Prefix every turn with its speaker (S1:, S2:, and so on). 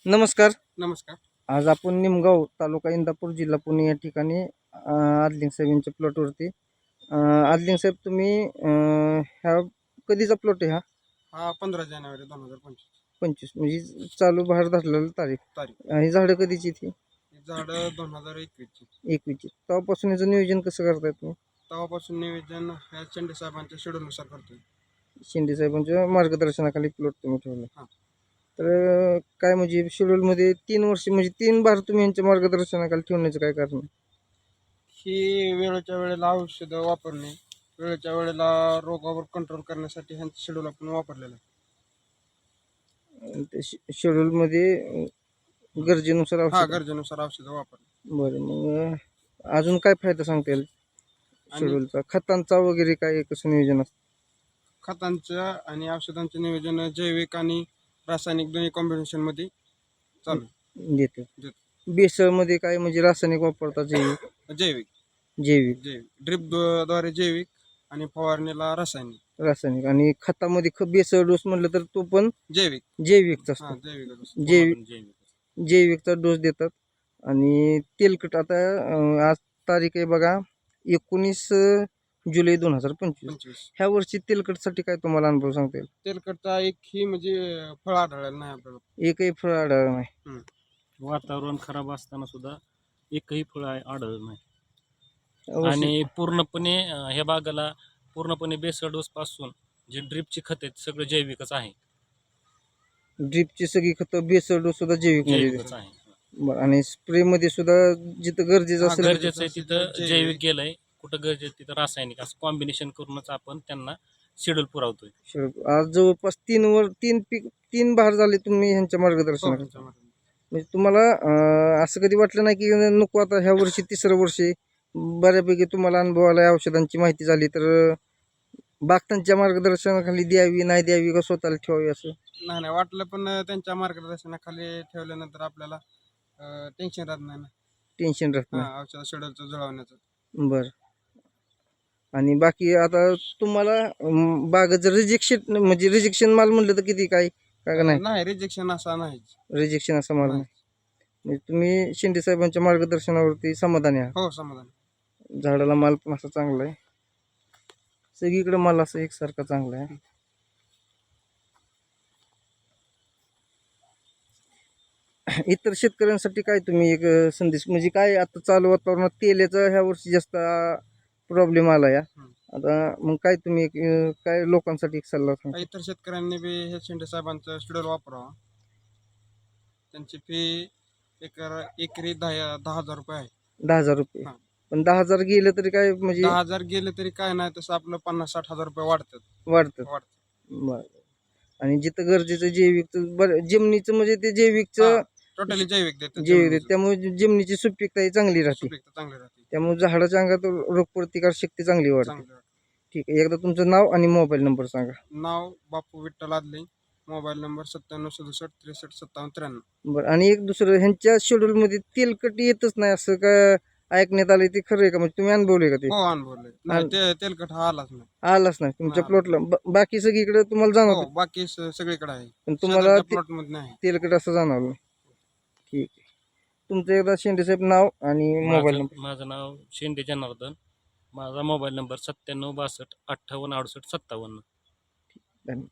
S1: नमस्कार.
S2: नमस्कार.
S1: आज आपण निमगाव तालुका इंदापूर जिल्हा पुणे या ठिकाणी आदलिंग साहेबांच्या प्लॉटवरती आदलिंग साहेब तुम्ही ह्या कधीचा प्लॉट आहे हा?
S2: हा 15 जानेवारी 2025
S1: 25 म्हणजे चालू बहार धरलेला तारीख. ही झाडं कधीची ती?
S2: झाडं 2021 ची.
S1: 21 ची. तेव्हापासून याचं नियोजन कसं करताय तुम्ही?
S2: तेव्हापासून नियोजन ह्या चंडे साहेबांच्या शेड्यूलनुसार करतोय.
S1: शिंदे साहेबांच्या मार्गदर्शनाखाली प्लॉट तुम्ही ठेवला.
S2: हा.
S1: तर काय म्हणजे शेड्यूलमध्ये 3 वर्ष म्हणजे 3 बार तुम्ही यांच्या मार्गदर्शनाखाली ठेवण्याचं काय कारण आहे?
S2: ही वेळेच्या वेळेला औषधं वापरणे, वेळेच्या वेळेला रोगावर कंट्रोल करण्यासाठी ह्यांचं शेड्यूल आपण वापरलेलं आहे.
S1: ते शेड्यूलमध्ये गरजेनुसार
S2: हा,
S1: औषध.
S2: गरजेनुसार औषधं वापरणे.
S1: बरं, मग अजून काय फायदा सांगता येईल शेड्यूलचा? खतांचा वगैरे काय कसं नियोजन असतं?
S2: खतांचं आणि औषधांचं नियोजन जैविक आणि रासायनिक दोन्ही कॉम्बिनेशनमध्ये चालू
S1: देतात. बेसळमध्ये काय म्हणजे रासायनिक वापरतात जैविक?
S2: जैविक
S1: जैविक
S2: जैविक ड्रिप द्वारे जैविक आणि फवारणीला रासायनिक.
S1: रासायनिक. आणि खतामध्ये बेसळ डोस म्हटलं तर तो पण जैविकचा
S2: हा,
S1: असतो.
S2: जैविक
S1: जैविकचा डोस देतात. आणि तेलकट आता आज तारीख आहे बघा 19 जुलै 2025. ह्या वर्षी तेलकटसाठी काय तुम्हाला अनुभव सांगता येईल?
S2: तेलकटचा एकही म्हणजे फळ आढळलेलं नाही आपल्याला.
S1: एकही फळ आढळलं नाही.
S3: वातावरण खराब असताना सुद्धा एकही फळ आढळलं नाही.
S1: वर्षी
S3: आणि पूर्णपणे ह्या बागाला पूर्णपणे बेसळ डोस पासून जे ड्रिपची खत आहेत सगळं जैविकच आहे.
S1: ड्रिपची सगळी खतं बेसळ डोस सुद्धा जैविक
S3: जैविकच आहे.
S1: बरं. आणि स्प्रे मध्ये सुद्धा जिथं गरजेचं असेल
S3: गरजेचं आहे तिथं जैविक गेलंय, कुठं गरजेचं तिथं रासायनिक, असं कॉम्बिनेशन करूनच आपण त्यांना शेड्यूल पुरवतोय.
S1: आज जवळपास 3 बहार झाले तुम्ही ह्यांच्या मार्गदर्शनाखाली. म्हणजे तुम्हाला असं कधी वाटलं नाही की नको आता ह्या वर्षी 3रं वर्ष बऱ्यापैकी तुम्हाला अनुभव आला, औषधांची माहिती झाली, तर बाग त्यांच्या मार्गदर्शनाखाली द्यावी नाही द्यावी का स्वतःला ठेवावी असं?
S2: नाही वाटलं, पण त्यांच्या मार्गदर्शनाखाली ठेवल्यानंतर आपल्याला टेन्शन राहत नाही ना.
S1: टेन्शन राहत नाही.
S2: औषध शेड्यूलचं जुळवण्याचं.
S1: बरं. आणि बाकी आता तुम्हाला बाग जर रिजेक्शन माल म्हटलं तर किती काय नाही?
S2: नाही, रिजेक्शन असा नाही.
S1: रिजेक्शन असा माल नाही. म्हणजे तुम्ही शिंदे साहेबांच्या मार्गदर्शनावरती समाधानी आहात?
S2: हो, समाधान.
S1: झाडाला माल पण असा चांगला आहे, सगळीकडे माल असं एकसारखा चांगला आहे. इतर शेतकऱ्यांसाठी काय तुम्ही एक संदेश म्हणजे काय, आता चालू वातावरणात तेलाचा ह्या वर्षी जास्त प्रॉब्लेम आला या, आता मग काय तुम्ही काय लोकांसाठी एक सल्ला सांगा?
S2: इतर शेतकऱ्यांनी बी हे शिंदे साहेबांचं शेड्यूल वापरावं. त्यांची फी एकरी 10,000 रुपये आहे.
S1: 10,000 रुपये. पण 10,000 गेलं तरी काय म्हणजे
S2: 10,000 गेले तरी काय नाही, तसं आपलं 50-60 हजार रुपये
S1: वाढतं. बरं. आणि जिथं गरजेचं जैविकचं बरं, जमिनीचं म्हणजे ते जैविकचं
S2: टोटली जैविक
S1: जैविक, त्यामुळे जमिनीची सुपीकता चांगली राहते. त्यामुळे झाडाच्या अंगात रोगप्रतिकार शक्ती चांगली वाढते. ठीक आहे. एकदा तुमचं नाव आणि मोबाईल नंबर सांगा.
S2: नाव बापू विठ्ठल आदले, मोबाईल नंबर 976763
S1: बरं. आणि एक दुसरं, ह्यांच्या शेड्यूल मध्ये तेलकट येतच नाही असं का ऐकण्यात आलंय, ते खरं आहे का? म्हणजे तुम्ही अनुभवले का ते?
S2: हो, अनुभवले. नाही, तेलकट हा
S1: आलाच नाही तुमच्या प्लॉटला. बाकी सगळीकडे तुम्हाला जाणवतं?
S2: बाकी सगळीकडे आहे, पण
S1: तुम्हाला
S2: प्लॉट मध्ये नाही
S1: तेलकट असं जाणवलं नाही. ठीक आहे. तुमचं एकदा शिंदे साहेब नाव आणि मोबाईल नंबर.
S3: माझं नाव शिंदे जनार्दन, माझा मोबाईल नंबर 97 62 58 68 57.
S1: धन्यवाद.